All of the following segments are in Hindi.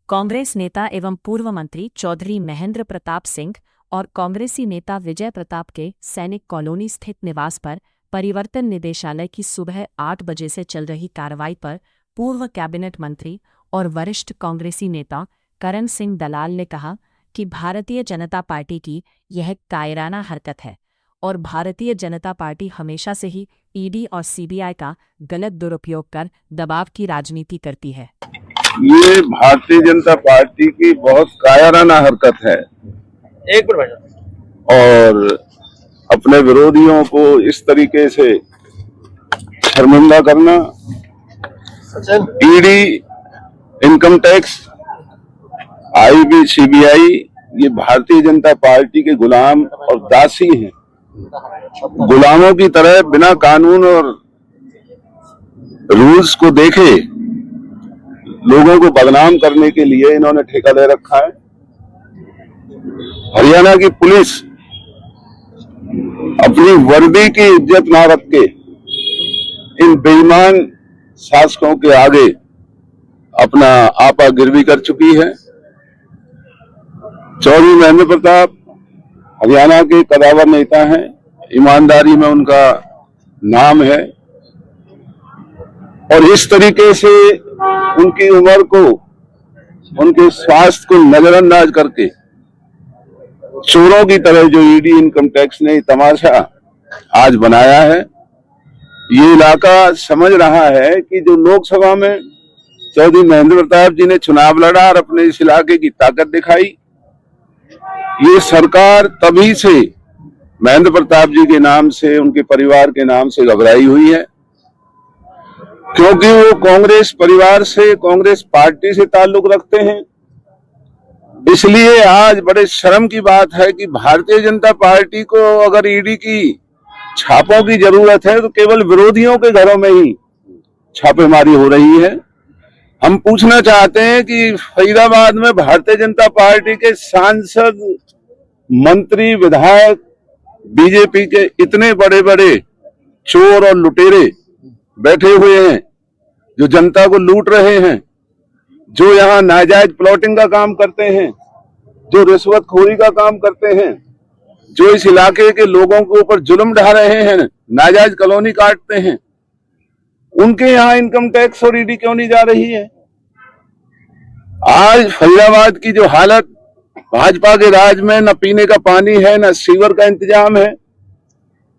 कांग्रेस नेता एवं पूर्व मंत्री चौधरी महेंद्र प्रताप सिंह और कांग्रेसी नेता विजय प्रताप के सैनिक कॉलोनी स्थित निवास पर परिवर्तन निदेशालय की सुबह 8 बजे से चल रही कार्रवाई पर पूर्व कैबिनेट मंत्री और वरिष्ठ कांग्रेसी नेता करण सिंह दलाल ने कहा कि भारतीय जनता पार्टी की यह कायराना हरकत है और भारतीय जनता पार्टी हमेशा से ही ईडी और सीबीआई का गलत दुरुपयोग कर दबाव की राजनीति करती है। ये भारतीय जनता पार्टी की बहुत कायराना हरकत है और अपने विरोधियों को इस तरीके से शर्मिंदा करना। ED, income tax, IB, CBI ये भारतीय जनता पार्टी के गुलाम और दासी हैं। गुलामों की तरह बिना कानून और रूल्स को देखे लोगों को बदनाम करने के लिए इन्होंने ठेका ले रखा है। हरियाणा की पुलिस अपनी वर्दी की इज्जत ना रख के इन बेईमान शासकों के आगे अपना आपा गिरवी कर चुकी है। चौधरी महेंद्र प्रताप हरियाणा के कदावर नेता हैं, ईमानदारी में उनका नाम है और इस तरीके से उनकी उम्र को, उनके स्वास्थ्य को नजरअंदाज करके चोरों की तरह जो ईडी, इनकम टैक्स ने तमाशा आज बनाया है। ये इलाका समझ रहा है कि जो लोकसभा में चौधरी महेंद्र प्रताप जी ने चुनाव लड़ा और अपने इस इलाके की ताकत दिखाई, ये सरकार तभी से महेंद्र प्रताप जी के नाम से, उनके परिवार के नाम से घबराई हुई है, क्योंकि वो कांग्रेस परिवार से, कांग्रेस पार्टी से ताल्लुक रखते हैं। इसलिए आज बड़े शर्म की बात है कि भारतीय जनता पार्टी को अगर ईडी की छापों की जरूरत है तो केवल विरोधियों के घरों में ही छापेमारी हो रही है। हम पूछना चाहते हैं कि फरीदाबाद में भारतीय जनता पार्टी के सांसद, मंत्री, विधायक, बीजेपी के इतने बड़े बड़े चोर और लुटेरे बैठे हुए हैं जो जनता को लूट रहे हैं, जो यहाँ नाजायज प्लॉटिंग का काम करते हैं, जो रिश्वतखोरी का काम करते हैं, जो इस इलाके के लोगों के ऊपर जुल्म ढा रहे हैं, नाजायज कॉलोनी काटते हैं, उनके यहाँ इनकम टैक्स और ईडी क्यों नहीं जा रही है? आज फरीदाबाद की जो हालत, भाजपा के राज में न पीने का पानी है, न सीवर का इंतजाम है,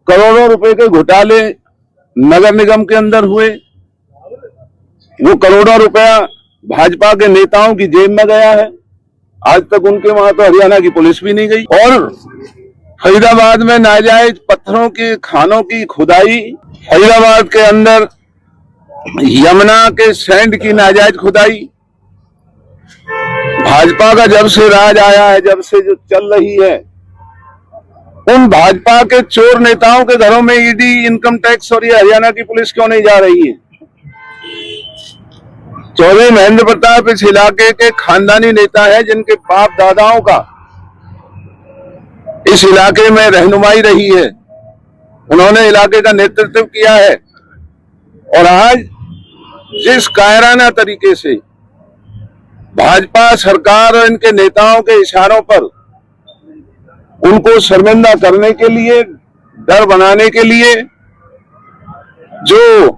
करोड़ों रुपए के घोटाले नगर निगम के अंदर हुए, वो करोड़ों रुपया भाजपा के नेताओं की जेब में गया है। आज तक उनके वहां तो हरियाणा की पुलिस भी नहीं गई। और फरीदाबाद में नाजायज पत्थरों की खानों की खुदाई, फरीदाबाद के अंदर यमुना के सैंड की नाजायज खुदाई, भाजपा का जब से राज आया है, जब से जो चल रही है, उन भाजपा के चोर नेताओं के घरों में ईडी, इनकम टैक्स और ये हरियाणा की पुलिस क्यों नहीं जा रही है? चौधरी महेंद्र प्रताप इस इलाके के खानदानी नेता है, जिनके बाप दादाओं का इस इलाके में रहनुमाई रही है। उन्होंने इलाके का नेतृत्व किया है और आज जिस कायराना तरीके से भाजपा सरकार और इनके नेताओं के इशारों पर उनको शर्मिंदा करने के लिए, डर बनाने के लिए, जो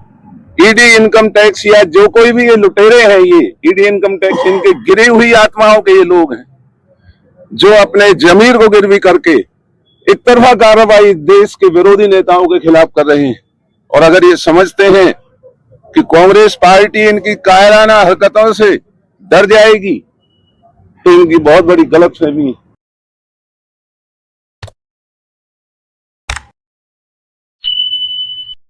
ईडी, इनकम टैक्स या जो कोई भी ये लुटेरे हैं, ये ईडी, इनकम टैक्स, इनके गिरी हुई आत्माओं के ये लोग हैं जो अपने जमीर को गिरवी करके एक तरफा कार्रवाई देश के विरोधी नेताओं के खिलाफ कर रहे हैं। और अगर ये समझते हैं कि कांग्रेस पार्टी इनकी कायराना हरकतों से डर जाएगी तो इनकी बहुत बड़ी गलतफहमी है।